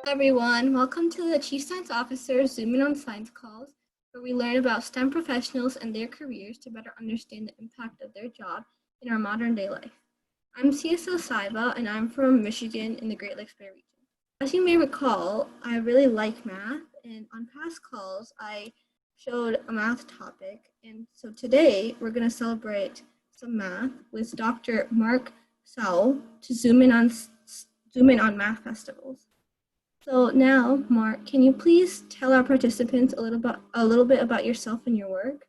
Everyone, welcome to the Chief Science Officer Zoom In on Science calls, where we learn about STEM professionals and their careers to better understand the impact of their job in our modern day life. I'm CSO Saiba, and I'm from Michigan in the Great Lakes Bay region. As you may recall, I really like math, and on past calls, I showed a math topic, and so today we're going to celebrate some math with Dr. Mark Sowell to zoom in on math festivals. So now, Mark, can you please tell our participants a little bit about yourself and your work?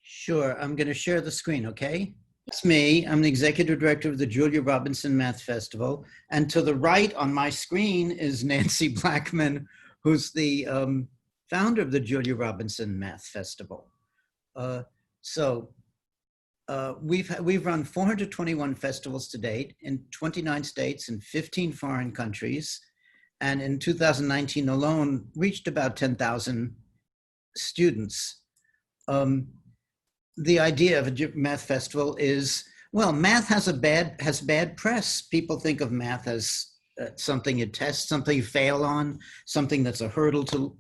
Sure, I'm going to share the screen, okay? That's me. I'm the executive director of the Julia Robinson Math Festival. And to the right on my screen is Nancy Blackman, who's the founder of the Julia Robinson Math Festival. We've run 421 festivals to date in 29 states and 15 foreign countries. And in 2019 alone, reached about 10,000 students. The idea of a math festival is, well, math has bad press. People think of math as something you test, something you fail on, something that's a hurdle to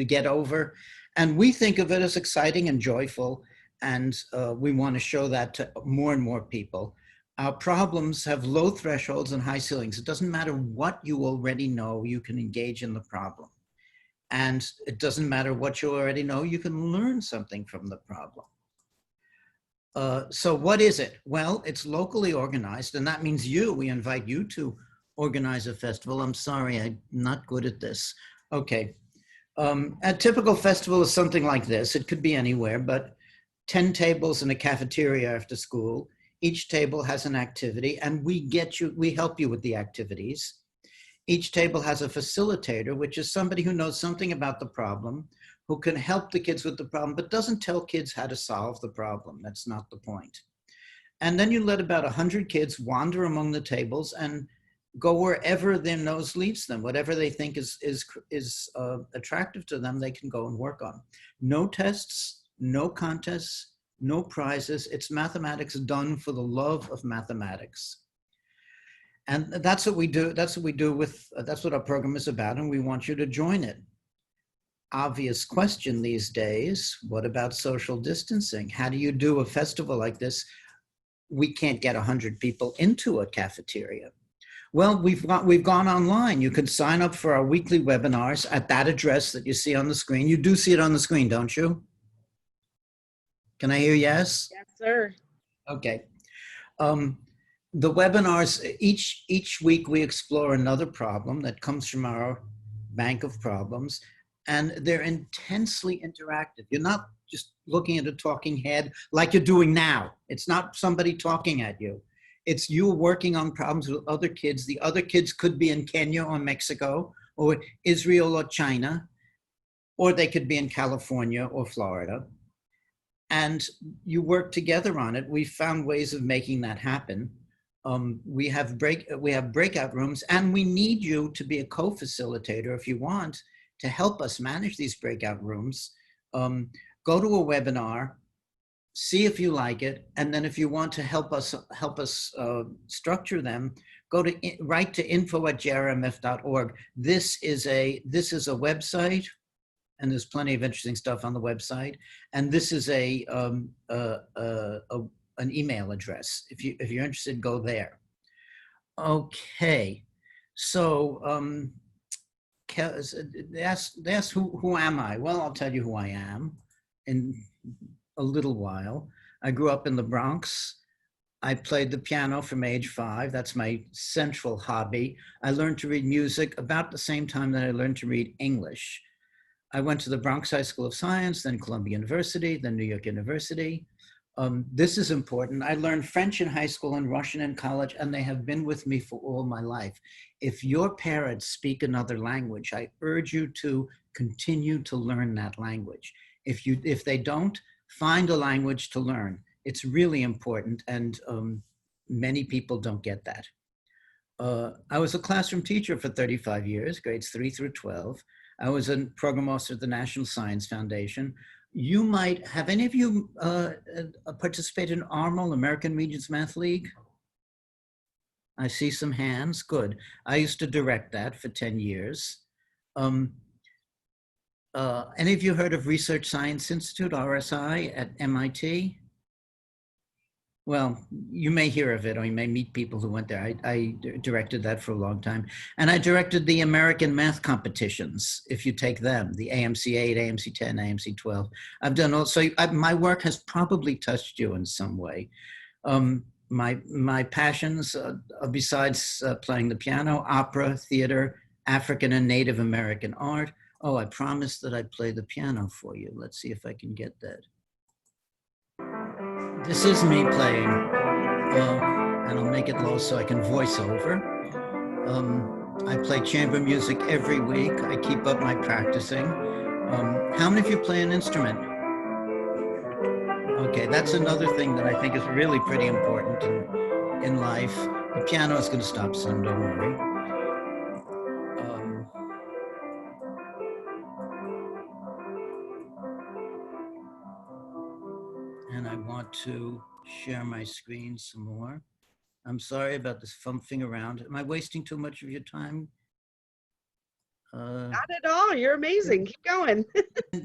get over. And we think of it as exciting and joyful, and we want to show that to more and more people. Our problems have low thresholds and high ceilings. It doesn't matter what you already know, you can engage in the problem. And it doesn't matter what you already know, you can learn something from the problem. So what is it? Well, it's locally organized, and that means we invite you to organize a festival. I'm sorry, I'm not good at this. Okay, a typical festival is something like this. It could be anywhere, but 10 tables in a cafeteria after school. Each table has an activity, and we help you with the activities. Each table has a facilitator, which is somebody who knows something about the problem, who can help the kids with the problem, but doesn't tell kids how to solve the problem. That's not the point. And then you let about 100 kids wander among the tables and go wherever their nose leads them. Whatever they think is attractive to them, they can go and work on. No tests, no contests, no prizes. It's mathematics done for the love of mathematics. And that's what we do. That's what our program is about. And we want you to join it. Obvious question these days. What about social distancing? How do you do a festival like this? We can't get 100 people into a cafeteria. Well, we've gone online. You can sign up for our weekly webinars at that address that you see on the screen. You do see it on the screen, don't you? Can I hear yes? Yes, sir. Okay. The webinars, each week we explore another problem that comes from our bank of problems, and they're intensely interactive. You're not just looking at a talking head like you're doing now. It's not somebody talking at you. It's you working on problems with other kids. The other kids could be in Kenya or Mexico or Israel or China, or they could be in California or Florida. And you work together on it. We found ways of making that happen. We have breakout rooms, and we need you to be a co-facilitator if you want to help us manage these breakout rooms. Go to a webinar, see if you like it, and then if you want to help us structure them, write to info@jrmf.org. This is a website. And there's plenty of interesting stuff on the website. And this is an email address. If you're interested, go there. Okay, so they asked who am I? Well, I'll tell you who I am in a little while. I grew up in the Bronx. I played the piano from age 5. That's my central hobby. I learned to read music about the same time that I learned to read English. I went to the Bronx High School of Science, then Columbia University, then New York University. This is important. I learned French in high school and Russian in college, and they have been with me for all my life. If your parents speak another language, I urge you to continue to learn that language. If they don't, find a language to learn. It's really important, and many people don't get that. I was a classroom teacher for 35 years, grades 3 through 12. I was a program officer at the National Science Foundation. Have any of you participated in ARML, American Regents Math League? I see some hands. Good. I used to direct that for 10 years. Any of you heard of Research Science Institute, RSI, at MIT? Well, you may hear of it, or you may meet people who went there. I directed that for a long time. And I directed the American math competitions, if you take them, the AMC 8, AMC 10, AMC 12. I've done also, my work has probably touched you in some way. My passions, besides playing the piano, opera, theater, African and Native American art. Oh, I promised that I'd play the piano for you. Let's see if I can get that. This is me playing, and I'll make it low so I can voice over. I play chamber music every week. I keep up my practicing. How many of you play an instrument? Okay, that's another thing that I think is really pretty important in life. The piano is going to stop soon, don't worry. And I want to share my screen some more. I'm sorry about this fumbling around. Am I wasting too much of your time? Not at all. You're amazing. Keep going.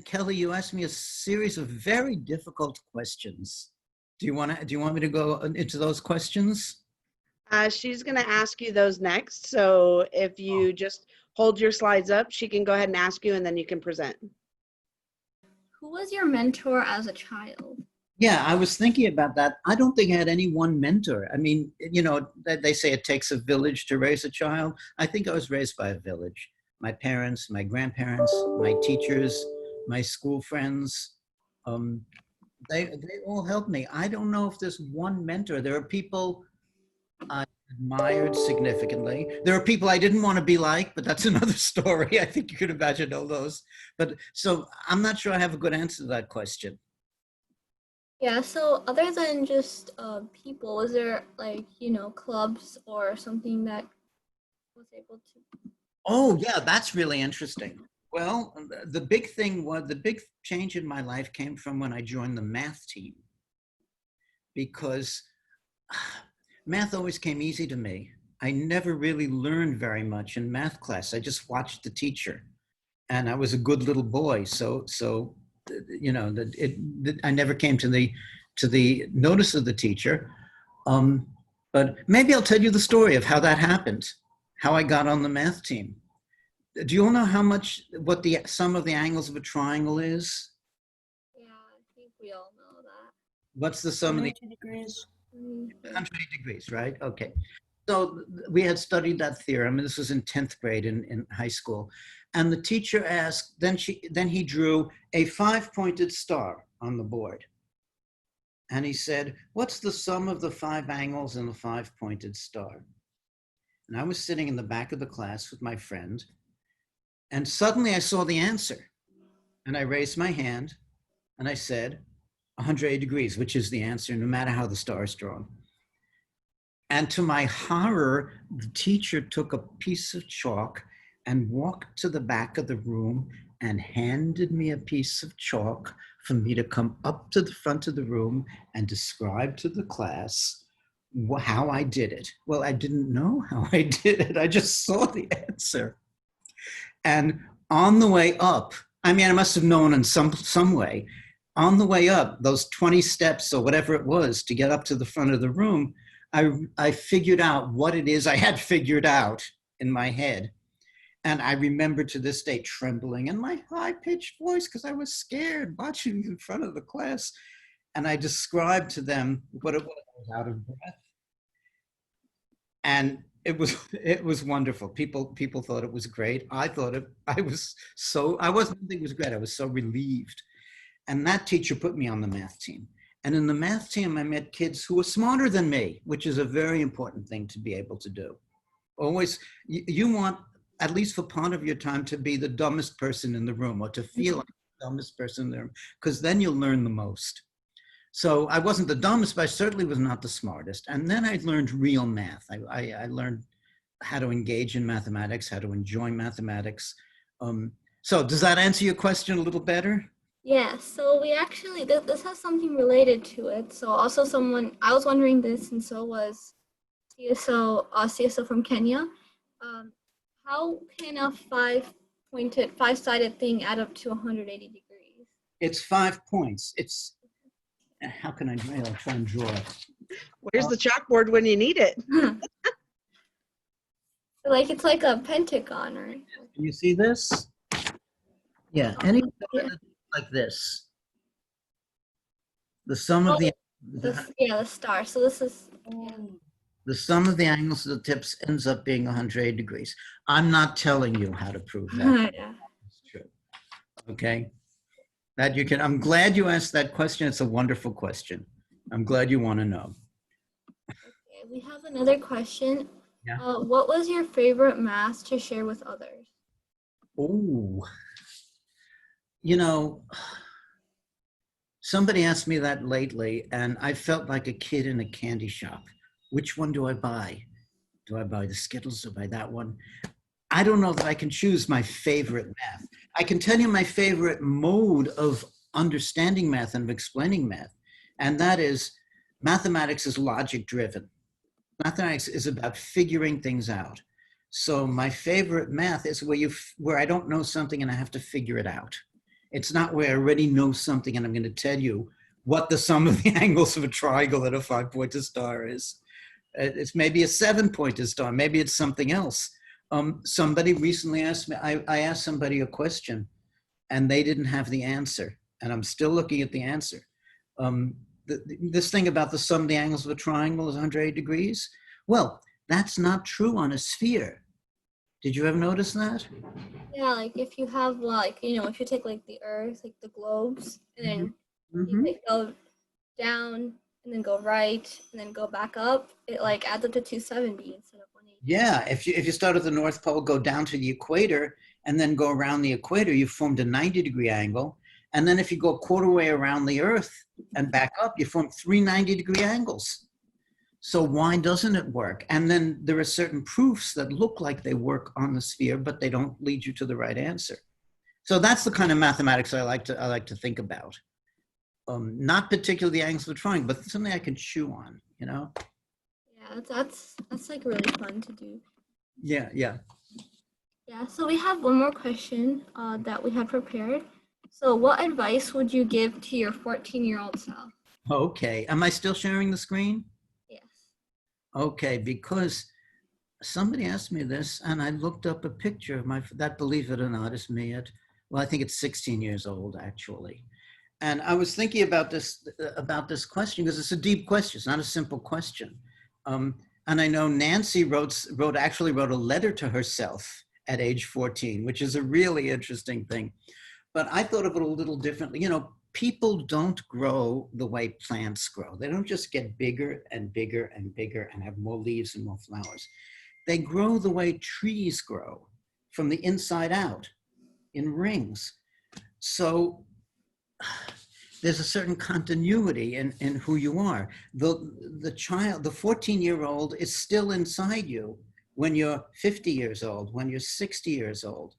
Kelly, you asked me a series of very difficult questions. Do you want me to go into those questions? She's going to ask you those next. So if you just hold your slides up, she can go ahead and ask you, and then you can present. Who was your mentor as a child? Yeah, I was thinking about that. I don't think I had any one mentor. I mean, you know, they say it takes a village to raise a child. I think I was raised by a village. My parents, my grandparents, my teachers, my school friends, they all helped me. I don't know if there's one mentor. There are people I admired significantly. There are people I didn't want to be like, but that's another story. I think you could imagine all those. But so I'm not sure I have a good answer to that question. Yeah, so other than just people, was there like, you know, clubs or something that was able to? Oh, yeah, that's really interesting. Well, the big thing was, the big change in my life came from when I joined the math team, because math always came easy to me. I never really learned very much in math class. I just watched the teacher, and I was a good little boy. So you know, I never came to the notice of the teacher. But maybe I'll tell you the story of how that happened, how I got on the math team. Do you all know what the sum of the angles of a triangle is? Yeah, I think we all know that. What's the sum of the 180 degrees. 180 degrees, right? Okay. So we had studied that theorem, and this was in 10th grade in high school. And the teacher asked, then he drew a 5-pointed star on the board. And he said, what's the sum of the 5 angles in the 5-pointed star? And I was sitting in the back of the class with my friend, and suddenly I saw the answer. And I raised my hand and I said, 180 degrees, which is the answer, no matter how the star is drawn. And to my horror, the teacher took a piece of chalk and walked to the back of the room and handed me a piece of chalk for me to come up to the front of the room and describe to the class how I did it. Well, I didn't know how I did it. I just saw the answer. And on the way up, I mean, I must have known in some way, on the way up, those 20 steps or whatever it was to get up to the front of the room, I figured out what it is I had figured out in my head. And I remember to this day trembling in my high-pitched voice because I was scared watching in front of the class. And I described to them what it was. I was out of breath. And it was wonderful. People thought it was great. I wasn't think it was great. I was so relieved. And that teacher put me on the math team. And in the math team, I met kids who were smarter than me, which is a very important thing to be able to do. Always, you want, at least for part of your time, to be the dumbest person in the room, or to feel like the dumbest person in the room, because then you'll learn the most. So I wasn't the dumbest, but I certainly was not the smartest. And then I learned real math. I learned how to engage in mathematics, how to enjoy mathematics. So does that answer your question a little better? Yeah, so we actually, this has something related to it. So also I was wondering this, and so was CSO from Kenya. How can a five-sided thing add up to 180 degrees? It's 5 points. It's, how can I draw? I'll try and draw it. Where's the chalkboard when you need it? Like it's like a pentagon, or Can you see this? Yeah, any yeah. like this. The sum of the The star. So this is the sum of the angles of the tips ends up being 180 degrees. I'm not telling you how to prove that. yeah. It's true. Okay. That you can, I'm glad you asked that question. It's a wonderful question. I'm glad you want to know. Okay, we have another question. Yeah. What was your favorite math to share with others? Oh, you know, somebody asked me that lately, and I felt like a kid in a candy shop. Which one do I buy? Do I buy the Skittles? Do I buy that one? I don't know that I can choose my favorite math. I can tell you my favorite mode of understanding math and of explaining math, and that is mathematics is logic driven. Mathematics is about figuring things out. So my favorite math is where I don't know something and I have to figure it out. It's not where I already know something and I'm going to tell you what the sum of the angles of a triangle and a 5-pointed star is. It's maybe a 7-pointed star. Maybe it's something else. Somebody recently asked me, I asked somebody a question and they didn't have the answer. And I'm still looking at the answer. This thing about the sum of the angles of a triangle is 180 degrees. Well, that's not true on a sphere. Did you ever notice that? Yeah, like if you have if you take like the Earth, like the globes, and then you like go down and then go right and then go back up, it like adds up to 270 instead of 180. Yeah, if you start at the North Pole, go down to the equator, and then go around the equator, you formed a 90-degree angle. And then if you go a quarter way around the Earth and back up, you form 3 90-degree angles. So why doesn't it work? And then there are certain proofs that look like they work on the sphere, but they don't lead you to the right answer. So that's the kind of mathematics I like to think about. Not particularly the angles of the triangle, but something I can chew on, you know? Yeah, that's like really fun to do. Yeah, yeah. Yeah, so we have one more question that we had prepared. So what advice would you give to your 14-year-old self? Okay, am I still sharing the screen? Yes. Okay, because somebody asked me this and I looked up a picture of that, believe it or not, is me at, well, I think it's 16 years old actually. And I was thinking about this question because it's a deep question. It's not a simple question. And I know Nancy actually wrote a letter to herself at age 14, which is a really interesting thing. But I thought of it a little differently. You know, people don't grow the way plants grow. They don't just get bigger and bigger and bigger and have more leaves and more flowers. They grow the way trees grow, from the inside out, in rings. So there's a certain continuity in who you are. The child, the 14-year-old is still inside you when you're 50 years old, when you're 60 years old.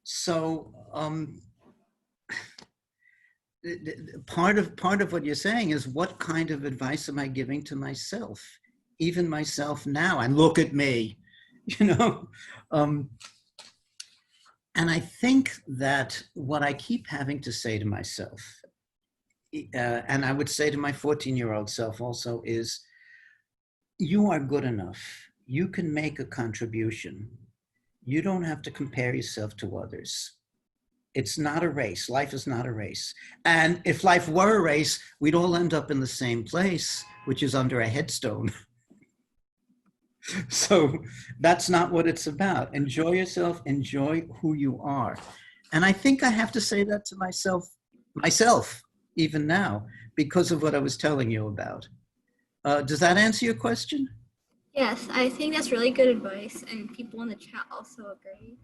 So part of what you're saying is, what kind of advice am I giving to myself, even myself now? And look at me, you know. And I think that what I keep having to say to myself, and I would say to my 14-year-old self also, is you are good enough. You can make a contribution. You don't have to compare yourself to others. It's not a race. Life is not a race. And if life were a race, we'd all end up in the same place, which is under a headstone. So that's not what it's about. Enjoy yourself, enjoy who you are. And I think I have to say that to myself, even now, because of what I was telling you about. Does that answer your question? Yes, I think that's really good advice, and people in the chat also agree.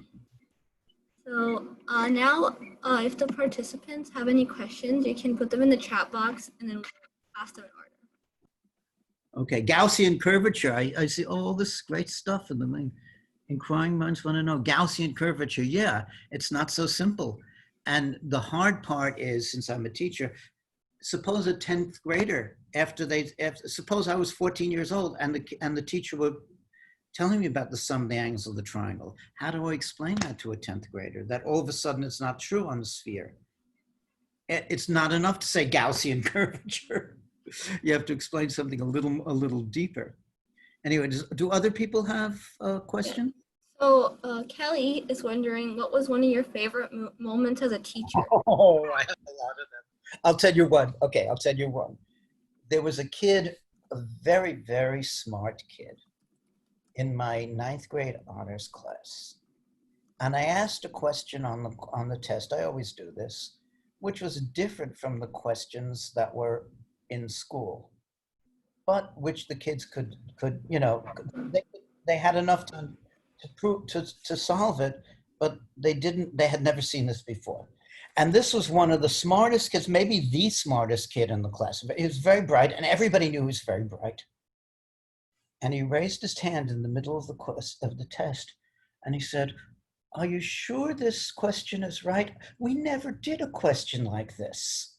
So now, if the participants have any questions, you can put them in the chat box, and then we'll ask them in order. Okay, Gaussian curvature. I see all this great stuff in the main. Inquiring minds want to know. Gaussian curvature, yeah, it's not so simple. And the hard part is, since I'm a teacher, suppose a 10th grader suppose I was 14 years old and the teacher were telling me about the sum of the angles of the triangle. How do I explain that to a 10th grader? That all of a sudden it's not true on the sphere. It's not enough to say Gaussian curvature. You have to explain something a little deeper. Anyway, do other people have a question? So Kelly is wondering, what was one of your favorite moments as a teacher? Oh, I have a lot of them. I'll tell you one. Okay, I'll tell you one. There was a kid, a very, very smart kid in my 9th grade honors class. And I asked a question on the test, I always do this, which was different from the questions that were in school, but which the kids could they had enough time to solve it, but they had never seen this before. And this was one of the smartest kids, maybe the smartest kid in the class. He was very bright, and everybody knew he was very bright. And he raised his hand in the middle of the test, and he said, "Are you sure this question is right? We never did a question like this."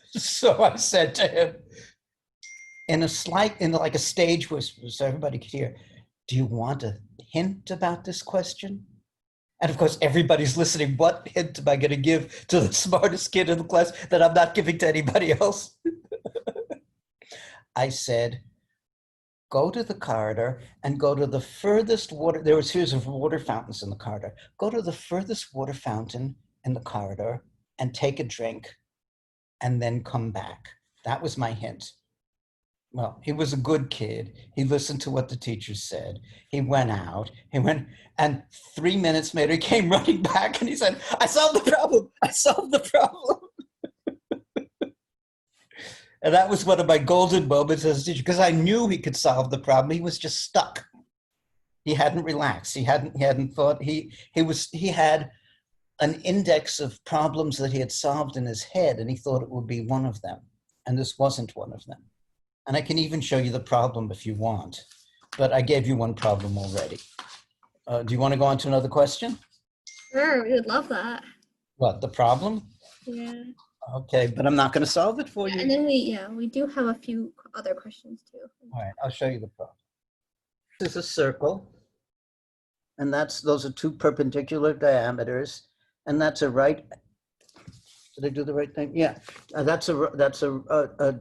So I said to him, in like a stage whisper, so everybody could hear, "Do you want a hint about this question?" And of course, everybody's listening. What hint am I going to give to the smartest kid in the class that I'm not giving to anybody else? I said, "Go to the corridor and go to the furthest water." There was series of water fountains in the corridor. "Go to the furthest water fountain in the corridor and take a drink and then come back." That was my hint. Well, he was a good kid. He listened to what the teacher said. He went out, and 3 minutes later, he came running back and he said, "I solved the problem. I solved the problem." And that was one of my golden moments as a teacher, because I knew he could solve the problem. He was just stuck. He hadn't relaxed. He hadn't thought. He had an index of problems that he had solved in his head, and he thought it would be one of them. And this wasn't one of them. And I can even show you the problem if you want, but I gave you one problem already. Do you want to go on to another question? Sure, we would love that. What, the problem? Yeah. Okay, but I'm not going to solve it for you. And then we do have a few other questions too. All right, I'll show you the problem. This is a circle, and those are two perpendicular diameters, and that's a right. Did I do the right thing? Yeah, that's a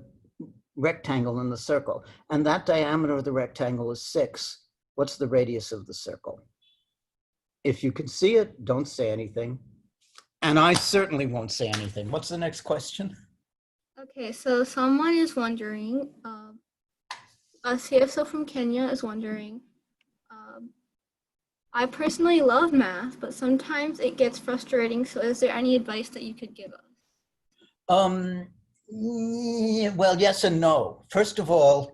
rectangle in the circle, and that diameter of the rectangle is 6. What's the radius of the circle? If you can see it, don't say anything. And I certainly won't say anything. What's the next question? Okay, so someone is wondering, a CSO from Kenya is wondering, I personally love math, but sometimes it gets frustrating. So is there any advice that you could give us? Well, yes and no. First of all,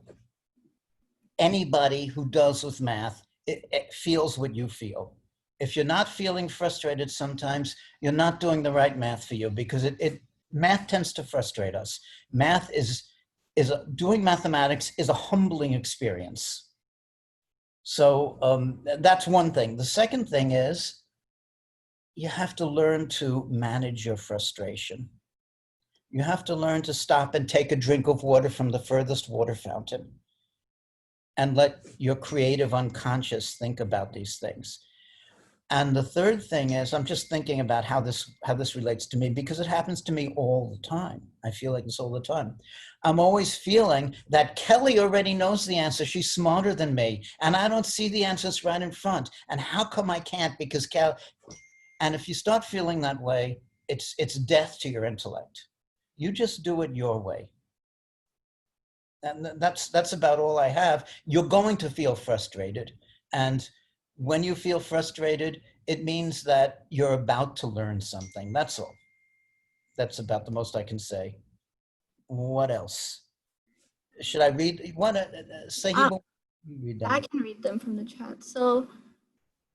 anybody who does with math, it feels what you feel. If you're not feeling frustrated sometimes, you're not doing the right math for you, because math tends to frustrate us. Math doing mathematics is a humbling experience. So that's one thing. The second thing is you have to learn to manage your frustration. You have to learn to stop and take a drink of water from the furthest water fountain and let your creative unconscious think about these things. And the third thing is, I'm just thinking about how this relates to me, because it happens to me all the time. I feel like this all the time. I'm always feeling that Kelly already knows the answer. She's smarter than me, and I don't see the answers right in front. And how come I can't? Because and if you start feeling that way, it's death to your intellect. You just do it your way. And that's about all I have. You're going to feel frustrated, and when you feel frustrated, it means that you're about to learn something. That's all. That's about the most I can say. What else? Should I read? Want to say? Read them. I can read them from the chat. So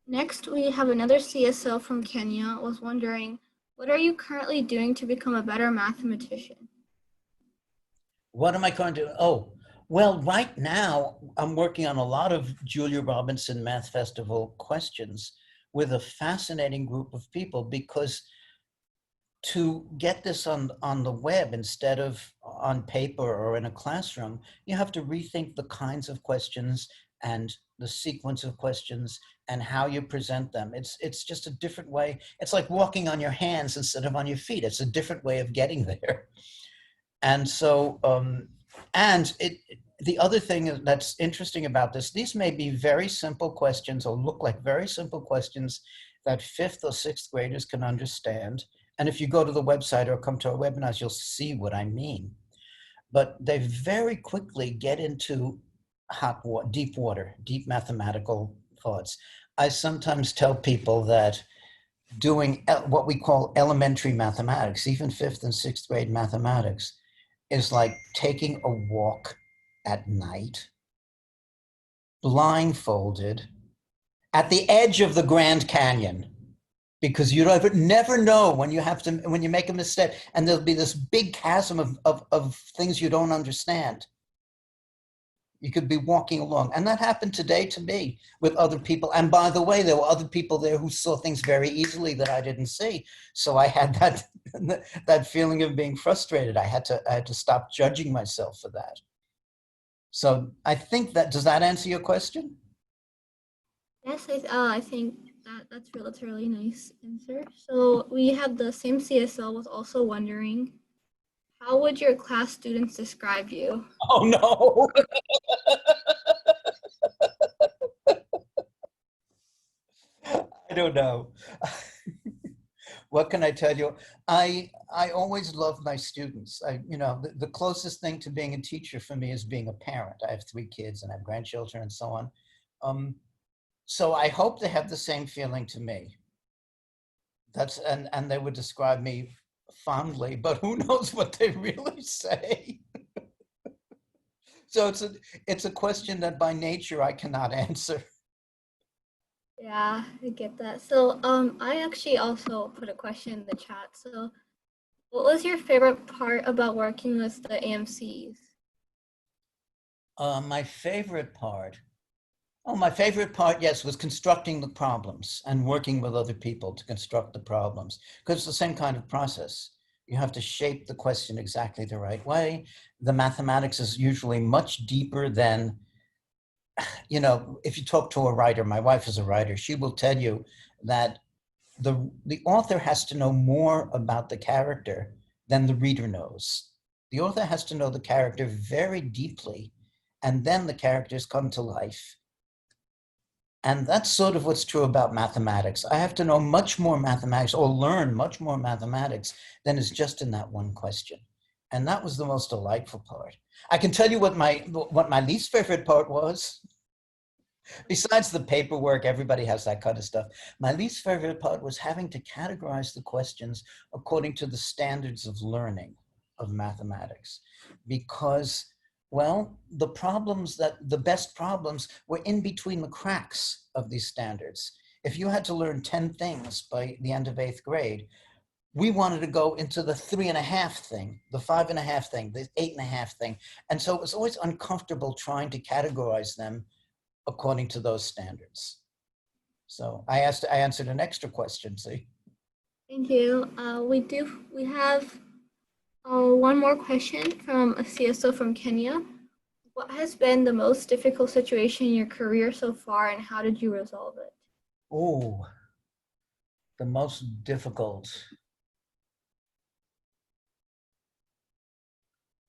next we have another CSO from Kenya was wondering, what are you currently doing to become a better mathematician? What am I going to do? Oh, well, right now I'm working on a lot of Julia Robinson Math Festival questions with a fascinating group of people, because to get this on the web instead of on paper or in a classroom, you have to rethink the kinds of questions and the sequence of questions and how you present them. It's just a different way. It's like walking on your hands instead of on your feet. It's a different way of getting there. And so, the other thing that's interesting about this, these may be very simple questions or look like very simple questions that fifth or sixth graders can understand. And if you go to the website or come to our webinars, you'll see what I mean. But they very quickly get into deep water, deep mathematical thoughts. I sometimes tell people that doing what we call elementary mathematics, even fifth and sixth grade mathematics, is like taking a walk at night, blindfolded, at the edge of the Grand Canyon, because you never know when you make a mistake, and there'll be this big chasm of things you don't understand. You could be walking along, and that happened today to me with other people. And by the way, there were other people there who saw things very easily that I didn't see. So I had that feeling of being frustrated. I had to stop judging myself for that. So I think does that answer your question? Yes, I think that's really nice answer. So we have the same CSL was also wondering, how would your class students describe you? Oh no. I don't know. What can I tell you? I always love my students. The closest thing to being a teacher for me is being a parent. I have 3 kids and I have grandchildren and so on. So I hope they have the same feeling to me. And they would describe me fondly, but who knows what they really say. So it's a question that by nature I cannot answer. Yeah, I get that. So I actually also put a question in the chat. So what was your favorite part about working with the AMCs? My favorite part, yes, was constructing the problems and working with other people to construct the problems, because it's the same kind of process. You have to shape the question exactly the right way. The mathematics is usually much deeper than, if you talk to a writer, my wife is a writer, she will tell you that the author has to know more about the character than the reader knows. The author has to know the character very deeply, and then the characters come to life. And that's sort of what's true about mathematics. I have to know much more mathematics or learn much more mathematics than is just in that one question. And that was the most delightful part. I can tell you what my least favorite part was. Besides the paperwork, everybody has that kind of stuff. My least favorite part was having to categorize the questions according to the standards of learning of mathematics, because, well, the best problems were in between the cracks of these standards. If you had to learn 10 things by the end of 8th grade, we wanted to go into the 3.5 thing, the 5.5 thing, the 8.5 thing. And so it was always uncomfortable trying to categorize them according to those standards. So I answered an extra question, see? Thank you. We have one more question from a CSO from Kenya. What has been the most difficult situation in your career so far, and how did you resolve it? Oh, the most difficult.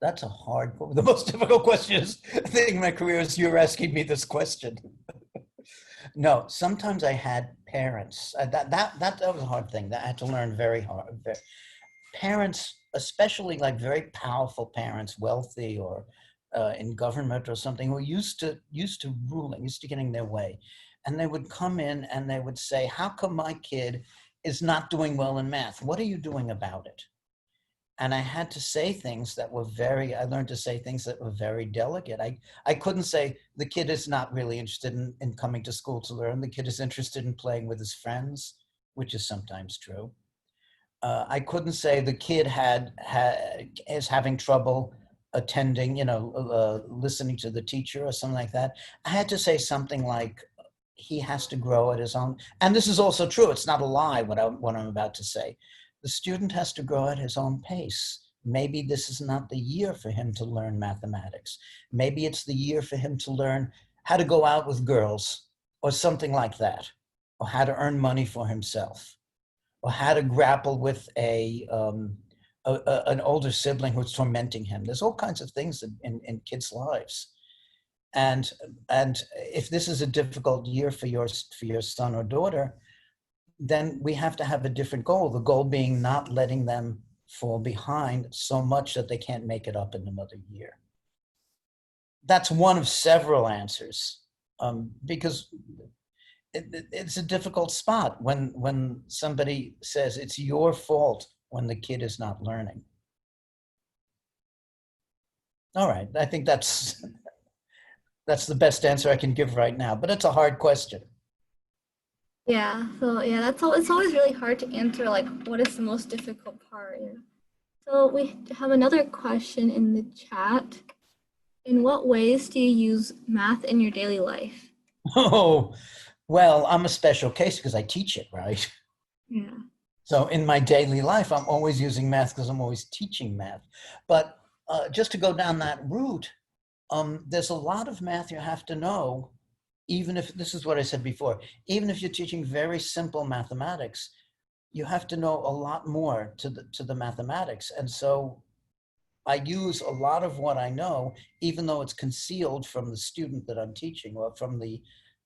That's a hard, the most difficult question thing in my career is you're asking me this question. No, sometimes I had parents, that was a hard thing that I had to learn very hard. Parents, especially like very powerful parents, wealthy or in government or something, who used to ruling, used to getting their way. And they would come in and they would say, how come my kid is not doing well in math? What are you doing about it? And I had to say things that were I learned to say things that were very delicate. I couldn't say the kid is not really interested in coming to school to learn. The kid is interested in playing with his friends, which is sometimes true. I couldn't say the kid is having trouble attending, listening to the teacher or something like that. I had to say something like, he has to grow at his own. And this is also true. It's not a lie what I'm about to say. The student has to grow at his own pace. Maybe this is not the year for him to learn mathematics. Maybe it's the year for him to learn how to go out with girls or something like that, or how to earn money for himself, or how to grapple with an older sibling who's tormenting him. There's all kinds of things in kids' lives. And if this is a difficult year for your son or daughter, then we have to have a different goal. The goal being not letting them fall behind so much that they can't make it up in another year. That's one of several answers, because it's a difficult spot when somebody says it's your fault when the kid is not learning. All right, I think that's the best answer I can give right now, but it's a hard question. Yeah, so yeah, it's always really hard to answer, like, what is the most difficult part? Yeah. So we have another question in the chat. In what ways do you use math in your daily life? Oh, well, I'm a special case because I teach it, right? Yeah. So in my daily life, I'm always using math because I'm always teaching math. But just to go down that route, there's a lot of math you have to know, even if, this is what I said before, even if you're teaching very simple mathematics, you have to know a lot more to the mathematics. And so I use a lot of what I know, even though it's concealed from the student that I'm teaching or from the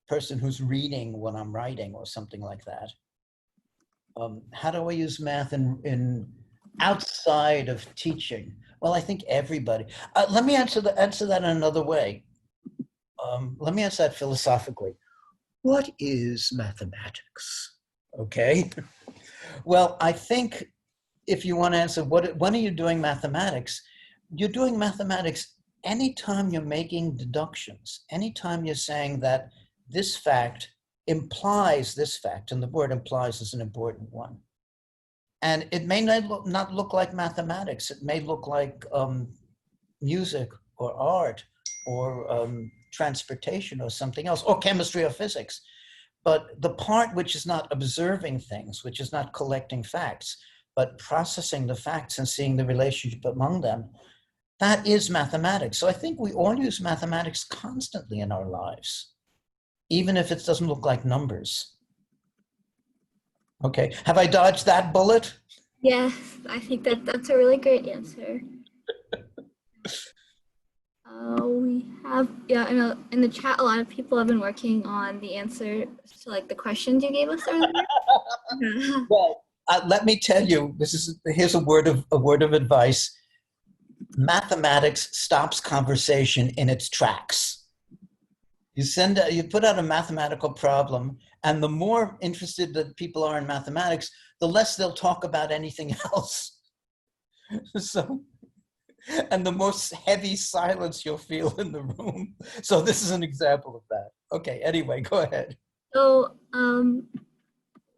person who's reading when I'm writing or something like that. How do I use math in outside of teaching? Well, I think everybody. Let me answer that in another way. Let me answer that philosophically. What is mathematics? Okay. Well, I think if you want to answer when are you doing mathematics? You're doing mathematics anytime you're making deductions, anytime you're saying that this fact implies this fact, and the word implies is an important one. And it may not look like mathematics. It may look like music or art or transportation or something else, or chemistry or physics. But the part which is not observing things, which is not collecting facts, but processing the facts and seeing the relationship among them, that is mathematics. So I think we all use mathematics constantly in our lives, even if it doesn't look like numbers. Okay, have I dodged that bullet? Yes, I think that's a really great answer. We have, yeah, in the chat, a lot of people have been working on the answer to, like, the questions you gave us earlier. Well, let me tell you, here's a word of advice. Mathematics stops conversation in its tracks. You put out a mathematical problem, and the more interested that people are in mathematics, the less they'll talk about anything else. So, and the most heavy silence you'll feel in the room. So this is an example of that. Okay, anyway, go ahead. So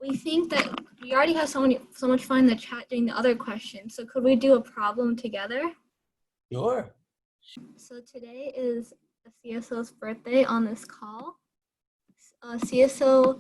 we think that we already have so much fun in the chat doing the other questions. So could we do a problem together? Sure. So today is the CSO's birthday on this call. CSO,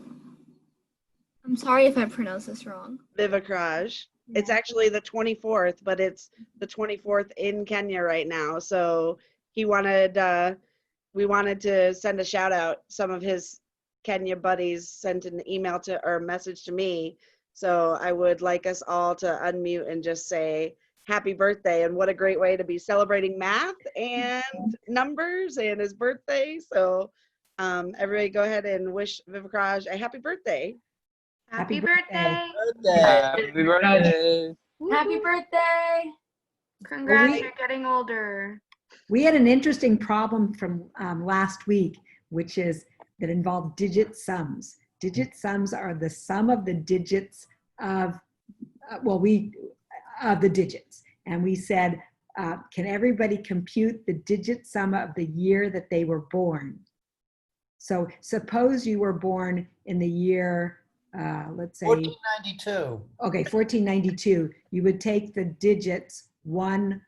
I'm sorry if I pronounced this wrong. Vivakraj. It's actually the 24th, but it's the 24th in Kenya right now. So we wanted to send a shout out. Some of his Kenya buddies sent an email or message to me. So I would like us all to unmute and just say happy birthday. And what a great way to be celebrating math and numbers and his birthday. So everybody go ahead and wish Vivakraj a happy birthday. Happy birthday. Happy birthday. Happy birthday. Congrats, Well, you're getting older. We had an interesting problem from last week, which is that involved digit sums. Digit sums are the sum of the digits of, the digits. And we said, can everybody compute the digit sum of the year that they were born? So suppose you were born in the year, let's say 1492. Okay, 1492. You would take the digits 1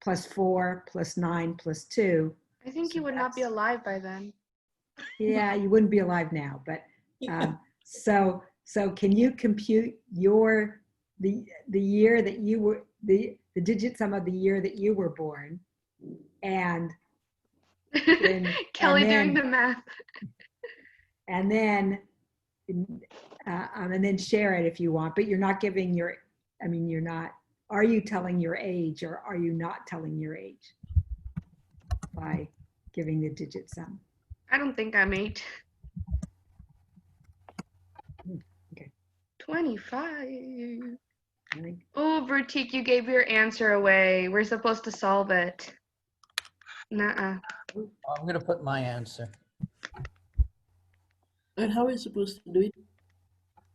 plus 4 plus 9 plus 2. I think you would not be alive by then. Yeah, you wouldn't be alive now, but so can you compute your the year that you were, the digit sum of the year that you were born, and Kelly and doing the math. and then share it if you want, but you're not giving your, I mean, you're not, are you telling your age or are you not telling your age by giving the digit sum? I don't think I'm 8. Okay. 25. I think- Oh, Vertique, you gave your answer away. We're supposed to solve it. Nuh-uh. I'm going to put my answer. And how are you supposed to do it?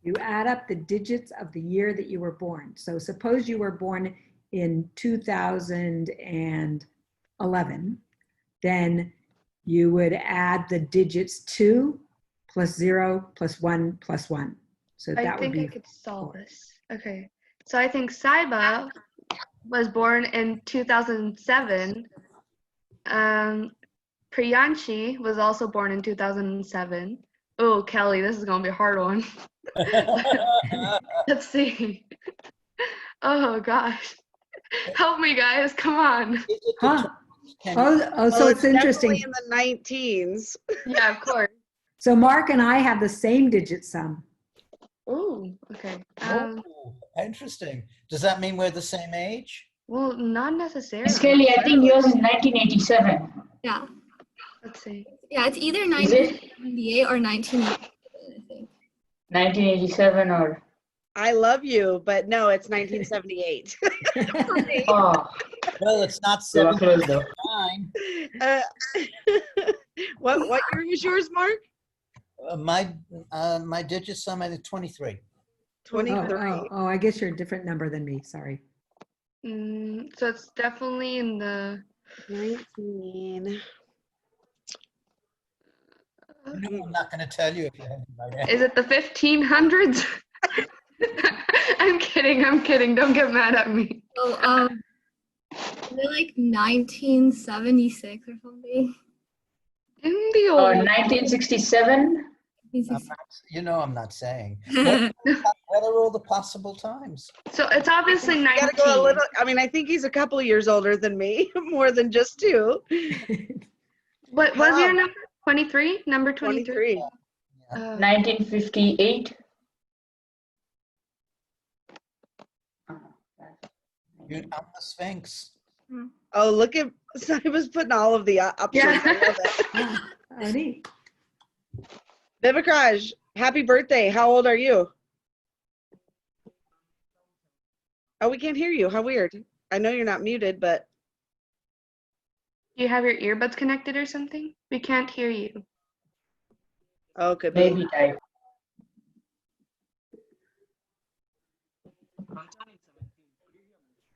You add up the digits of the year that you were born. So suppose you were born in 2011, then you would add the digits 2 plus 0 plus 1 plus 1. So I that would think I be could solve 4. this. Okay. So I think Saiba was born in 2007. Priyanshi was also born in 2007. Oh, Kelly, this is going to be a hard one. Let's see. Oh, gosh. Help me, guys. Come on. Huh? Can- Oh, so Well, it's interesting. definitely in the 19s. Yeah, of course. So Mark and I have the same digit sum. Oh, okay. Oh, interesting. Does that mean we're the same age? Well, not necessarily. Miss Kelly, I think yours is 1987. Yeah. Let's see. Yeah, it's either Is it 1978 or 1987, I think. 1987 or? I love you, but no, it's 1978. Oh, Well, it's not you are close though. 79. Uh, what year was yours, Mark? My digit sum is 23. 23. Oh, I guess you're a different number than me. Sorry. So it's definitely in the 19. No, I'm not going to tell you if you haven't right Is it the 1500s? I'm kidding. Don't get mad at me. So, is it like 1976 or something? In the Or old. 1967? You know I'm not saying. What are all the possible times? So it's obviously You 19. gotta go a little. I mean, I think he's a couple of years older than me, more than just 2. What was your Wow. number? 23? Number 23? 23. 1958? I'm the Sphinx. Oh, look at I was putting all of the options. Yeah. I love it. Oh, neat. Vivikraj, happy birthday. How old are you? Oh, we can't hear you. How weird. I know you're not muted, but Do you have your earbuds connected or something? We can't hear you. oh, could be. Maybe type.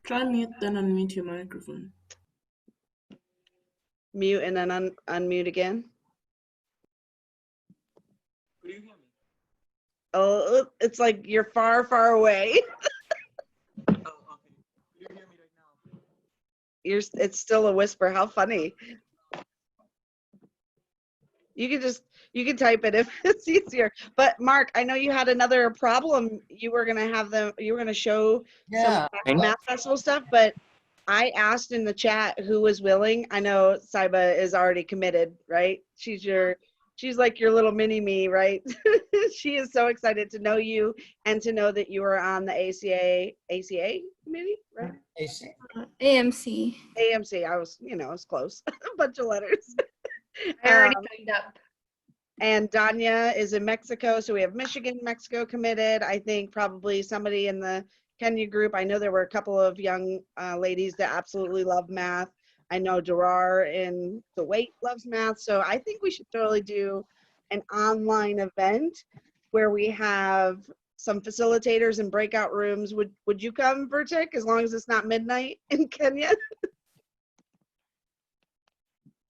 Try mute, then unmute your microphone. Mute and then unmute again. Oh, it's like you're far, far away. It's still a whisper. How funny. You can type it if it's easier. But Mark, I know you had another problem. You were gonna show Yeah. some math festival stuff, but I asked in the chat who was willing. I know Saiba is already committed, right? She's like your little mini me, right? She is so excited to know you and to know that you are on the ACA committee, right? AMC. AMC. I was close. A bunch of letters. I already Um, signed up. And Danya is in Mexico. So we have Michigan, Mexico committed. I think probably somebody in the Kenya group. I know there were a couple of young ladies that absolutely love math. I know Durar in Kuwait loves math. So I think we should totally do an online event where we have some facilitators and breakout rooms. Would you come, Vertic, as long as it's not midnight in Kenya?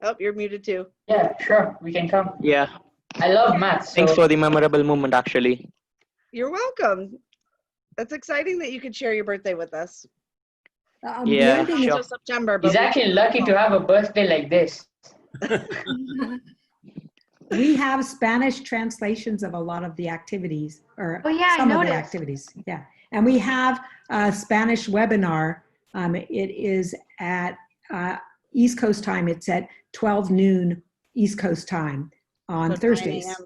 Oh, you're muted too. Yeah, sure, we can come. Yeah, I love math. thanks So for the memorable moment, actually. You're welcome. That's exciting that you could share your birthday with us. The Yeah, only thing sure. Until September, but he's actually lucky to have a birthday like this. we have Spanish translations of a lot of the activities, or Oh, yeah, I some of the noticed. activities. Yeah, And we have a Spanish webinar. It is at East Coast time. It's at 12 noon East Coast time on So 9 Thursdays. a.m.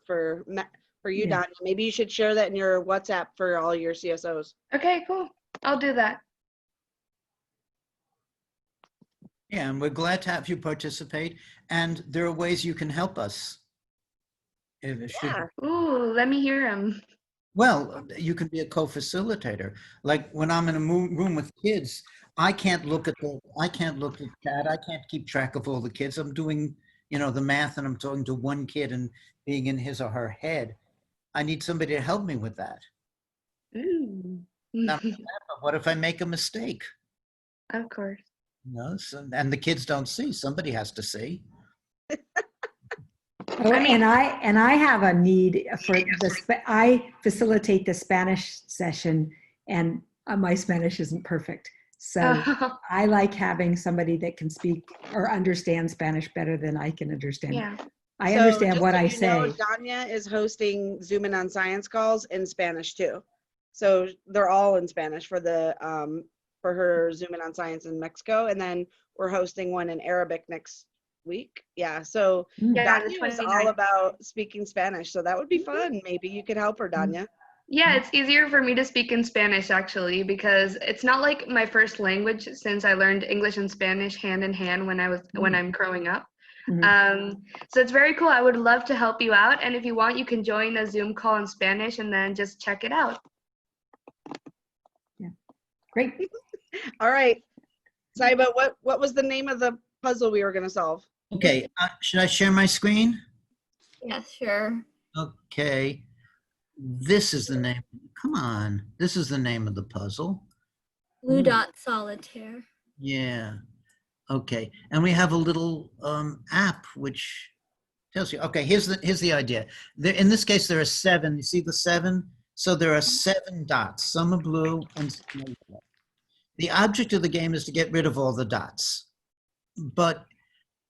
for you, Yeah. Danya. Maybe you should share that in your WhatsApp for all your CSOs. Okay, cool. I'll do that. Yeah, and we're glad to have you participate. And there are ways you can help us. Yeah. Ooh, let me hear him. Well, you can be a co-facilitator. Like when I'm in a room with kids, I can't look at chat. I can't keep track of all the kids. I'm doing, the math, and I'm talking to one kid and being in his or her head. I need somebody to help me with that. Ooh. Now, what if I make a mistake? Of course. And the kids don't see. Somebody has to see. Oh, and I have a need for I facilitate the Spanish session, and my Spanish isn't perfect. So I like having somebody that can speak or understand Spanish better than I can understand. Yeah. I So understand just what so I you say. know, Danya is hosting Zoom In on Science calls in Spanish too. So they're all in Spanish for the for her Zoom In on Science in Mexico, and then we're hosting one in Arabic next week. Yeah. So Yeah, the Danya is 29th. all about speaking Spanish, so that would be fun. Maybe you could help her, Danya. Yeah, it's easier for me to speak in Spanish actually because it's not like my first language since I learned English and Spanish hand in hand when I'm growing up. So it's very cool. I would love to help you out, and if you want, you can join a Zoom call in Spanish and then just check it out. Yeah, great. All right, Saiba, what was the name of the puzzle we were going to solve? Okay, should I share my screen? Yeah, sure. Okay, this is the name. Come on, this is the name of the puzzle. Blue dot solitaire. Yeah. Okay, and we have a little app which tells you. Okay, here's the idea. In this case, there are 7. You see the 7? So there are 7 dots. Some are blue and some are yellow. The object of the game is to get rid of all the dots, but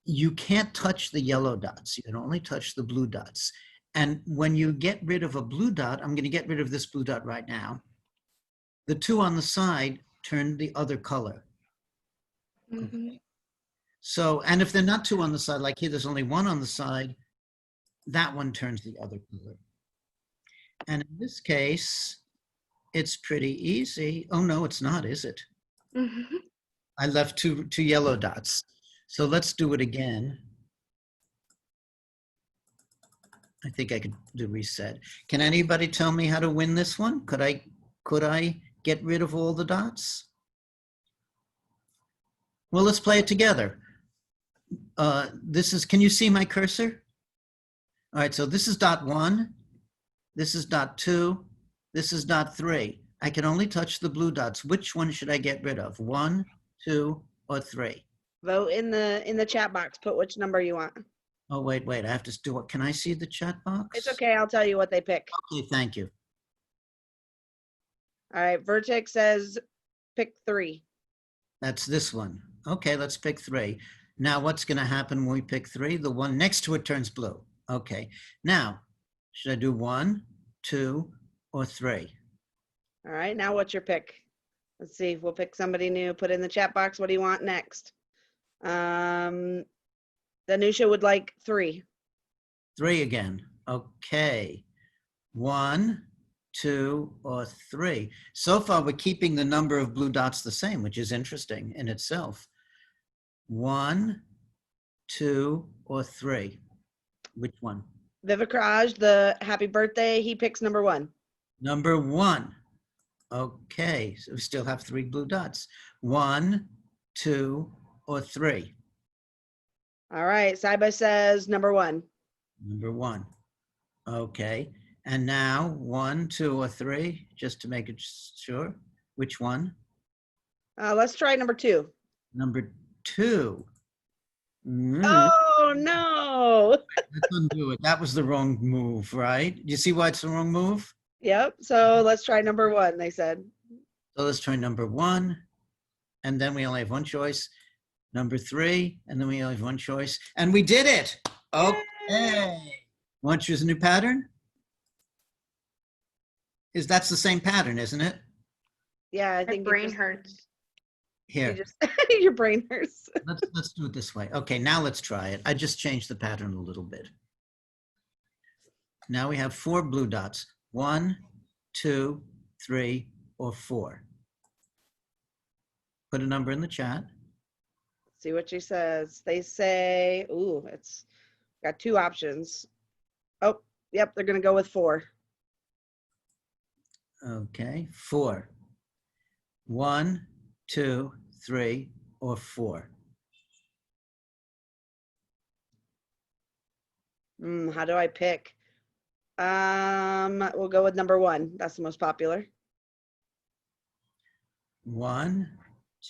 you can't touch the yellow dots. You can only touch the blue dots. And when you get rid of a blue dot, I'm going to get rid of this blue dot right now. The 2 on the side turn the other color. So, and if they're not 2 on the side, like here, there's only 1 on the side, that one turns the other color. And in this case, it's pretty easy. Oh, no, it's not, is it? I left two yellow dots. So let's do it again. I think I could do reset. Can anybody tell me how to win this one? Could I get rid of all the dots? Well, let's play it together. Can you see my cursor? All right, so this is dot 1, this is dot 2, this is dot 3. I can only touch the blue dots. Which one should I get rid of? 1, 2, or 3? Vote in the chat box. Put which number you want. Oh, wait, I have to do it. Can I see the chat box? It's okay. I'll tell you what they pick. Okay, thank you. All right. Vertex says pick 3. That's this one. Okay, let's pick 3. Now, what's going to happen when we pick 3? The one next to it turns blue. Okay. Now, should I do 1, 2, or 3? All right. Now, what's your pick? Let's see. We'll pick somebody new. Put in the chat box. What do you want next? Danusha would like 3. 3 again. Okay. 1, 2, or 3. So far, we're keeping the number of blue dots the same, which is interesting in itself. 1, 2, or 3. Which one? Vivikraj, the happy birthday, he picks number 1. Number 1. Okay, so we still have 3 blue dots. 1, 2, or 3. All right. Saiba says number 1. Number 1. Okay. And now 1, 2, or 3, just to make it sure. Which one? Let's try number 2. Number 2. Oh, no. Let's undo it. That was the wrong move, right? You see why it's the wrong move? Yep. So let's try number 1, they said. So let's try number 1. And then we only have one choice. Number 3. And then we only have one choice. And we did it. Okay. Want to choose a new pattern? That's the same pattern, isn't it? Yeah, I My think it brain just- hurts. you Here, just your brain hurts. let's do it this way. Okay, now let's try it. I just changed the pattern a little bit. Now we have 4 blue dots. 1, 2, 3, or 4. Put a number in the chat. See what she says. They say, ooh, it's got 2 options. Oh, yep, they're gonna go with 4. Okay, 4. 1, 2, 3, or 4. How do I pick? We'll go with number 1. That's the most popular. 1,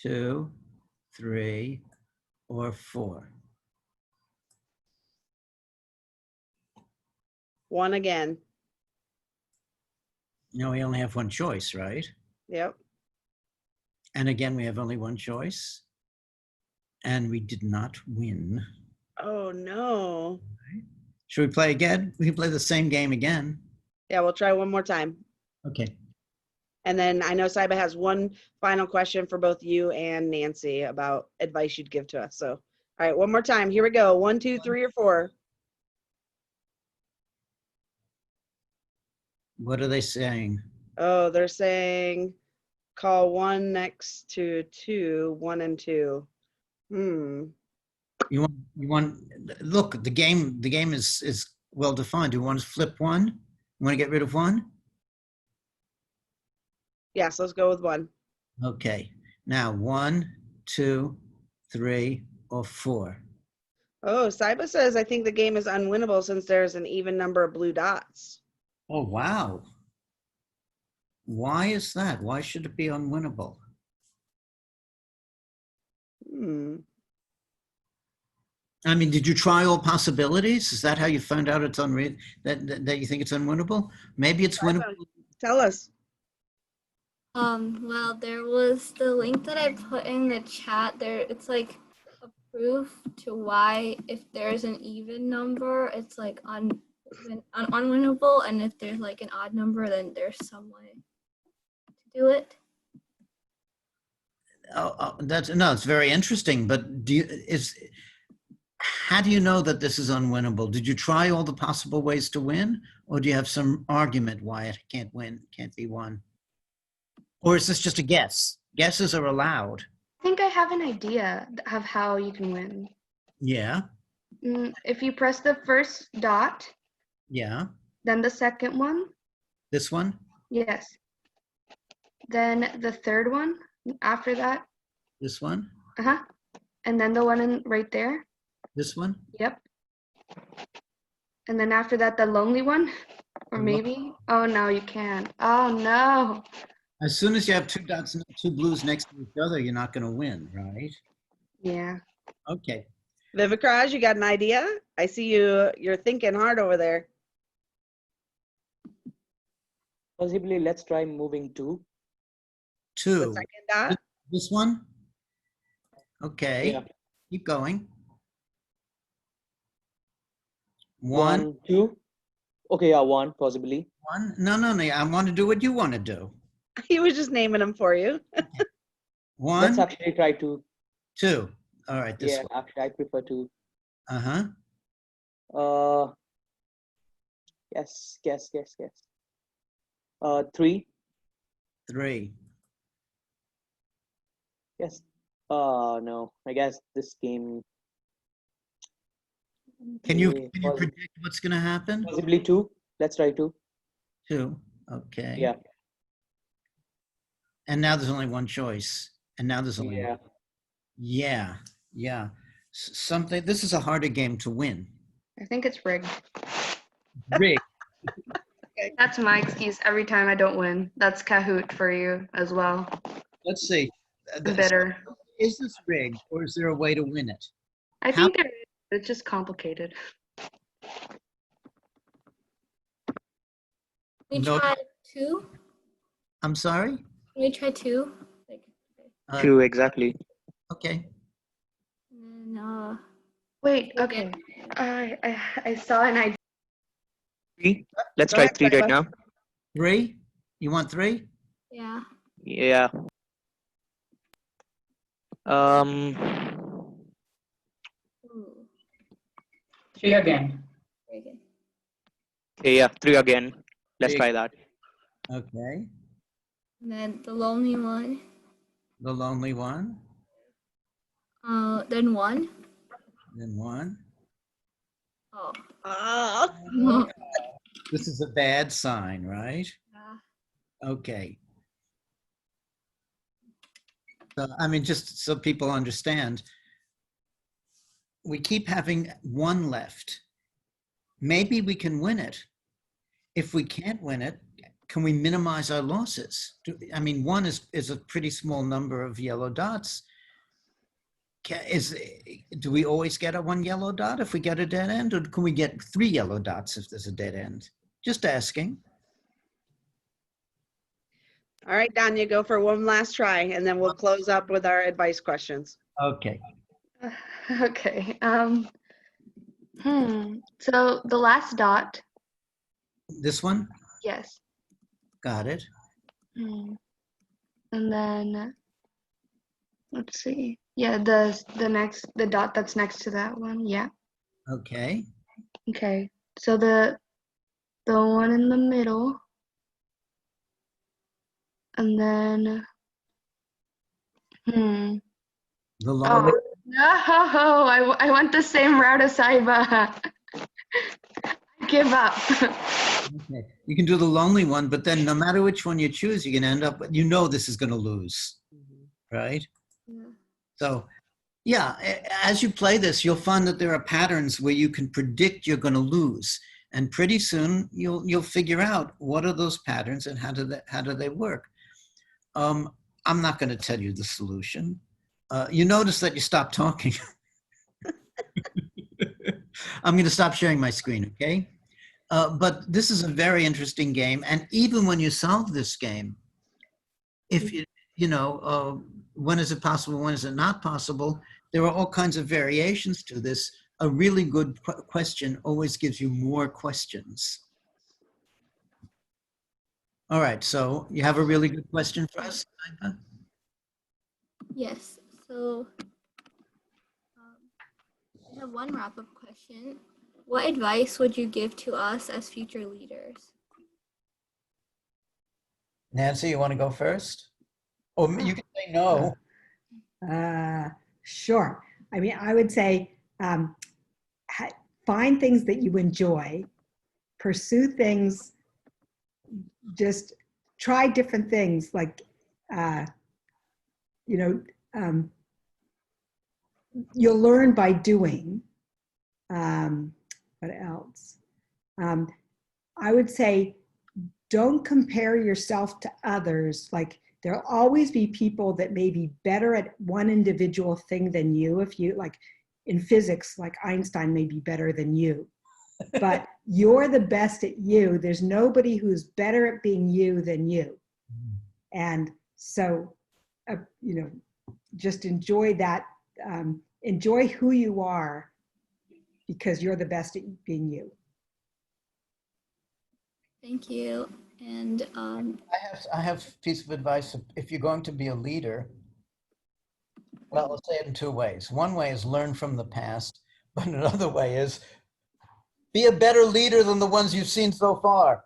2, 3, or 4. 1 again. Now we only have one choice, right? Yep. And again, we have only one choice. And we did not win. Oh no. Should we play again? We can play the same game again. Yeah, we'll try one more time. Okay. And then I know Saiba has one final question for both you and Nancy about advice you'd give to us. So, all right, one more time. Here we go. 1, 2, 3, or 4. What are they saying? Oh, they're saying call 1 next to 2, 1 and 2. You want, look, the game is well defined. Do you want to flip one? You want to get rid of one? Yes, let's go with 1. Okay. Now 1, 2, 3, or 4. Oh, Saiba says, I think the game is unwinnable since there's an even number of blue dots. Oh, wow. Why is that? Why should it be unwinnable? I mean, did you try all possibilities? Is that how you found out it's that you think it's unwinnable? Maybe it's winnable. Tell us. Well, there was the link that I put in the chat there. It's like a proof to why if there's an even number, it's like unwinnable. And if there's like an odd number, then there's some way to do it. It's very interesting. But how do you know that this is unwinnable? Did you try all the possible ways to win, or do you have some argument why it can't be won? Or is this just a guess? Guesses are allowed. I think I have an idea of how you can win. Yeah. If you press the first dot, Yeah. then the second one, This one? yes. Then the third one after that, This one? and then the one right there, This one? yep. And then after that, the lonely one, or maybe, oh no, you can't. Oh no. As soon as you have 2 dots and 2 blues next to each other, you're not going to win, right? Yeah. Okay. Vivikraj, you got an idea? I see you're thinking hard over there. Possibly, let's try moving 2. 2. The second dot? This one? Okay. Yeah. Keep going. 1. 1, 2. Okay, yeah, 1 possibly. 1. No. I want to do what you want to do. He was just naming them for you. 1, Let's actually try 2. 2. All right. This Yeah, actually, I prefer 2. one. Yes. 3. 3. Yes. No. I guess this game. Can you Possibly predict what's going to happen? 2. Let's try 2. 2. Okay. Yeah. And now there's only one choice. And now there's only Yeah. one. Yeah. Something. This is a harder game to win. I think it's rigged. Rick. That's my excuse every time I don't win. That's Kahoot for you as well. Let's see. I'm bitter. Is this rigged, or is there a way to win it? I think there is. It's just complicated. We No. try 2. I'm sorry? Can we try 2? Like, 2 exactly. Okay. and then, Wait, okay. I saw an idea. 3. Let's Go try ahead, 3 right Saiba. now. 3? You want 3? yeah. Yeah. Um. Ooh, 3 again. very good. Okay, yeah. 3 again. Let's Three. try that. Okay. And then the lonely one. The lonely one. Then 1. Then 1. Oh. Ah. No. This is a bad sign, right? Yeah. Okay. So, I mean, just so people understand, we keep having 1 left. Maybe we can win it. If we can't win it, can we minimize our losses? I mean, 1 is a pretty small number of yellow dots. Do we always get a 1 yellow dot if we get a dead end, or can we get 3 yellow dots if there's a dead end? Just asking. All right, Danya, go for one last try, and then we'll close up with our advice questions. Okay. Okay. So the last dot, This one? yes. Got it. Hmm. And then let's see. Yeah, the dot that's next to that one. Yeah. Okay. Okay. So the one in the middle, and then The lonely. oh no, I went the same route as Saiba. I give up. Okay. You can do the lonely one, but then no matter which one you choose, you can end up, you know, this is going to lose, right? Yeah. So, yeah, as you play this, you'll find that there are patterns where you can predict you're going to lose, and pretty soon you'll figure out what are those patterns and how do they work. I'm not going to tell you the solution. You notice that you stopped talking. I'm going to stop sharing my screen, okay? But this is a very interesting game, and even when you solve this game, if you know, when is it possible, when is it not possible, there are all kinds of variations to this. A really good question always gives you more questions. All right, so you have a really good question for us, Saiba? Yes. So I have one wrap-up question. What advice would you give to us as future leaders? Nancy, you want to go first? Or you can say no. Sure. I mean, I would say find things that you enjoy, pursue things, just try different things like, you know, you'll learn by doing. What else? I would say don't compare yourself to others. Like there'll always be people that may be better at one individual thing than you. If you like in physics, like Einstein may be better than you, but you're the best at you. There's nobody who's better at being you than you. And so, you know, just enjoy that. Enjoy who you are because you're the best at being you. Thank you. And I have a piece of advice. If you're going to be a leader, well, I'll say it in 2 ways. One way is learn from the past, but another way is be a better leader than the ones you've seen so far.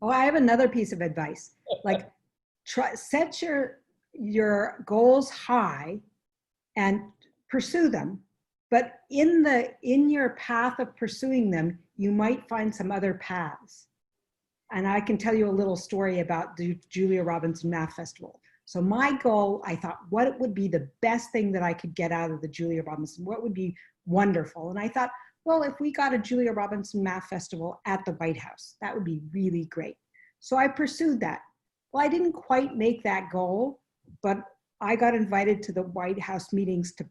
Oh, I have another piece of advice. Like set your goals high and pursue them. But in your path of pursuing them, you might find some other paths. And I can tell you a little story about the Julia Robinson Math Festival. So my goal, I thought, what would be the best thing that I could get out of the Julia Robinson? What would be wonderful? And I thought, well, if we got a Julia Robinson Math Festival at the White House, that would be really great. So I pursued that. Well, I didn't quite make that goal, but I got invited to the White House meetings to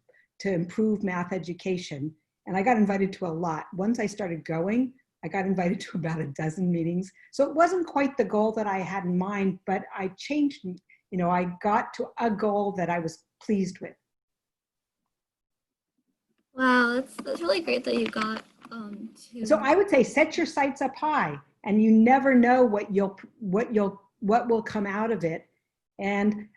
improve math education. And I got invited to a lot. Once I started going, I got invited to about a dozen meetings. So it wasn't quite the goal that I had in mind, but I changed, you know, I got to a goal that I was pleased with. wow, that's really great that you got to. So I would say set your sights up high, and you never know what will come out of it. And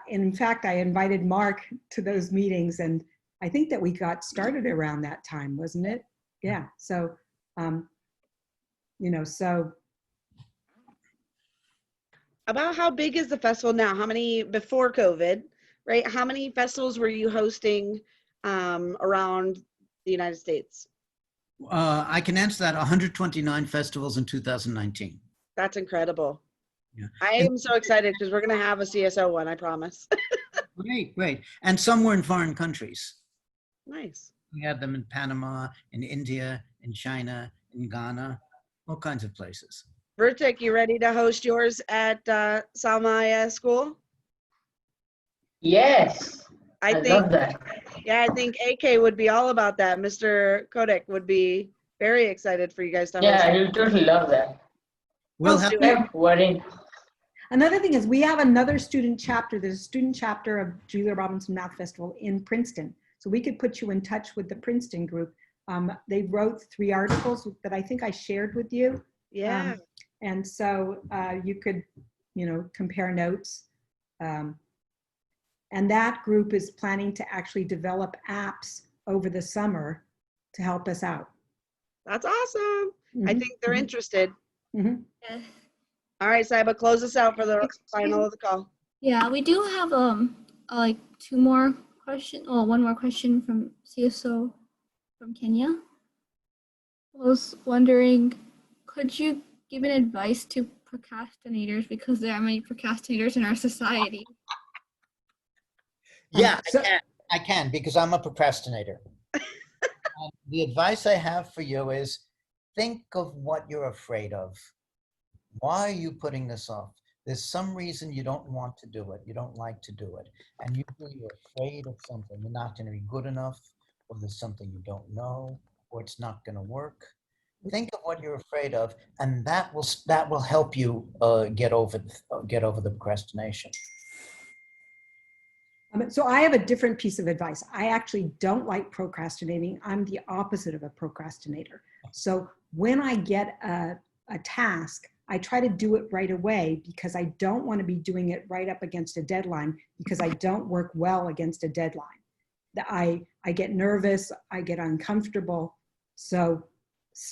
in fact, I invited Mark to those meetings, and I think that we got started around that time, wasn't it? Yeah. So, so About how big is the festival now? How many before COVID, right? How many festivals were you hosting around the United States? I can answer that. 129 festivals in 2019. That's incredible. Yeah. I am so excited because we're going to have a CSO one, I promise. Great, great. And some were in foreign countries. Nice. We had them in Panama, in India, in China, in Ghana, all kinds of places. Vertic, you ready to host yours at Salmaya School? Yes, I think, love that. yeah, I think AK would be all about that. Mr. Kodak would be very excited for you guys to host. Yeah, I will totally love that. We'll Let's have do it. Yep, we're in. another thing is we have another student chapter. There's a student chapter of Julia Robinson Math Festival in Princeton. So we could put you in touch with the Princeton group. They wrote 3 articles that I think I shared with you. Yeah. And so you could, compare notes. And that group is planning to actually develop apps over the summer to help us out. That's awesome. I Mhm, think they're mhm, interested. mhm. Yes. All right, Saiba, close us out for the final of the call. Yeah, we do have like 2 more questions. Oh, 1 more question from CSO from Kenya. I was wondering, could you give an advice to procrastinators because there are many procrastinators in our society? Yeah, so- I can because I'm a procrastinator. The advice I have for you is think of what you're afraid of. Why are you putting this off? There's some reason you don't want to do it. You don't like to do it. And usually you're afraid of something. You're not going to be good enough, or there's something you don't know, or it's not going to work. Think of what you're afraid of, and that will help you get over the procrastination. So I have a different piece of advice. I actually don't like procrastinating. I'm the opposite of a procrastinator. So when I get a task, I try to do it right away because I don't want to be doing it right up against a deadline because I don't work well against a deadline. I get nervous, I get uncomfortable. So as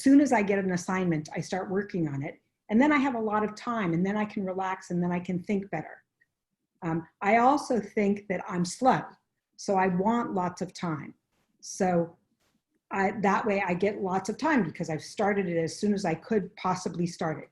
soon as I get an assignment, I start working on it. And then I have a lot of time and then I can relax and then I can think better. I also think that I'm slow, so I want lots of time. So that way I get lots of time because I've started it as soon as I could possibly start it.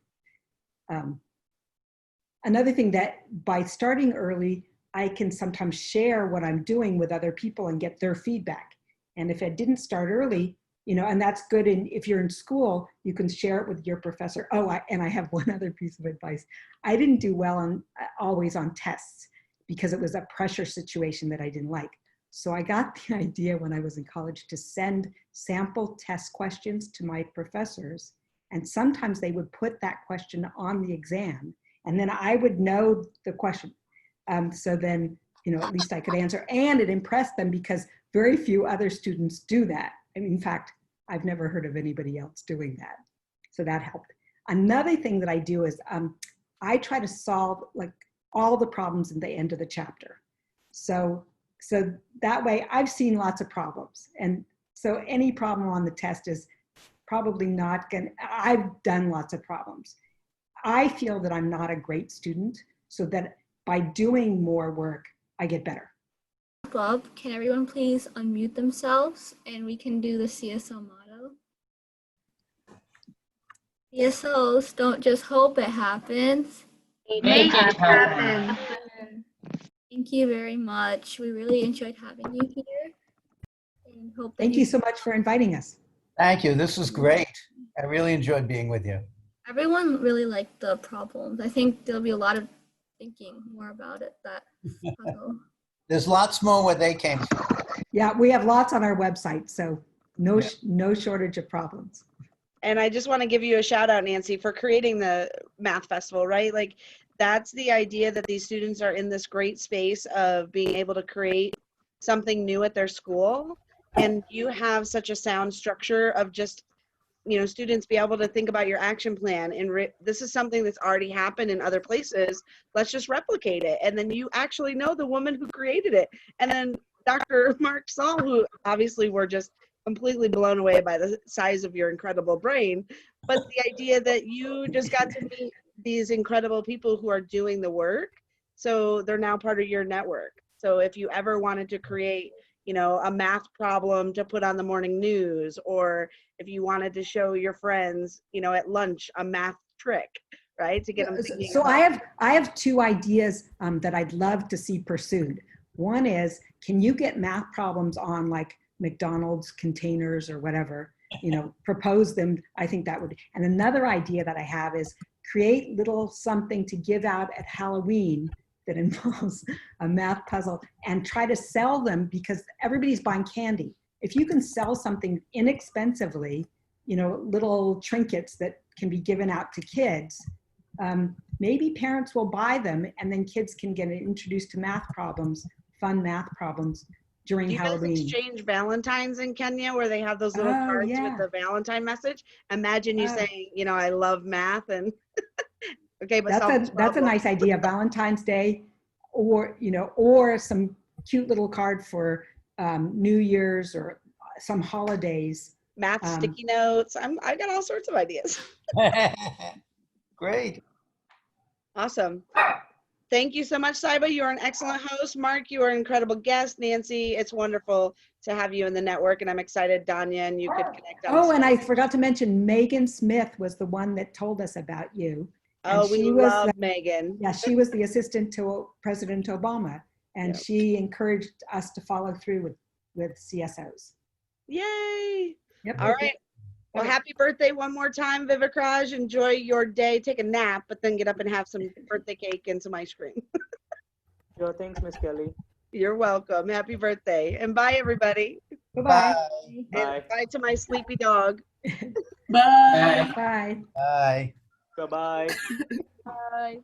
Another thing that by starting early, I can sometimes share what I'm doing with other people and get their feedback. And if I didn't start early, and that's good. And if you're in school, you can share it with your professor. And I have one other piece of advice. I didn't do well always on tests because it was a pressure situation that I didn't like. So I got the idea when I was in college to send sample test questions to my professors. And sometimes they would put that question on the exam and then I would know the question. So then, at least I could answer, and it impressed them because very few other students do that. In fact, I've never heard of anybody else doing that. So that helped. Another thing that I do is I try to solve like all the problems in the end of the chapter. So that way I've seen lots of problems. And so any problem on the test is probably not I've done lots of problems. I feel that I'm not a great student, so that by doing more work, I get better. Bob, can everyone please unmute themselves and we can do the CSO motto? CSOs don't just hope it happens. Make it happen. Thank you very much. We really enjoyed having you here. And hope that Thank you so much for inviting us. Thank you. This was great. I really enjoyed being with you. Everyone really liked the problems. I think there'll be a lot of thinking more about it that There's lots more where they came from. Yeah, we have lots on our website, so no shortage of problems. And I just want to give you a shout out, Nancy, for creating the math festival, right? Like that's the idea that these students are in this great space of being able to create something new at their school. And you have such a sound structure of just students be able to think about your action plan, and this is something that's already happened in other places. Let's just replicate it. And then you actually know the woman who created it. And then Dr. Mark Saul, who obviously we're just completely blown away by the size of your incredible brain, but the idea that you just got to meet these incredible people who are doing the work. So they're now part of your network. So if you ever wanted to create, a math problem to put on the morning news, or if you wanted to show your friends, at lunch, a math trick, right? To get them thinking. So I have two ideas that I'd love to see pursued. One is, can you get math problems on like McDonald's containers or whatever, propose them. I think that would, and another idea that I have is create little something to give out at Halloween that involves a math puzzle and try to sell them, because everybody's buying candy. If you can sell something inexpensively, little trinkets that can be given out to kids, maybe parents will buy them, and then kids can get introduced to math problems, fun math problems during Do you guys Halloween. exchange Valentines in Kenya, where they have those little cards with the Valentine message? Imagine you saying, I love math, and okay, but that's a nice idea. Valentine's Day, or some cute little card for New Year's or some holidays. Math sticky notes. I got all sorts of ideas. Great. Awesome. Thank you so much, Saiba. You're an excellent host. Mark, you are an incredible guest. Nancy, it's wonderful to have you in the network, and I'm excited, Danya, and you could connect. Oh, and I forgot to mention, Megan Smith was the one that told us about you. Oh, we love Megan. Yeah, she was the assistant to President Obama, and she encouraged us to follow through with CSOs. Yay. Yep. All right. Well, happy birthday one more time, Vivikraj. Enjoy your day. Take a nap, but then get up and have some birthday cake and some ice cream. Sure, thanks, Miss Kelly. You're welcome. Happy birthday. And bye, everybody. Bye-bye. Bye. And bye to my sleepy dog. Bye. Bye. Bye. Bye-bye. Bye.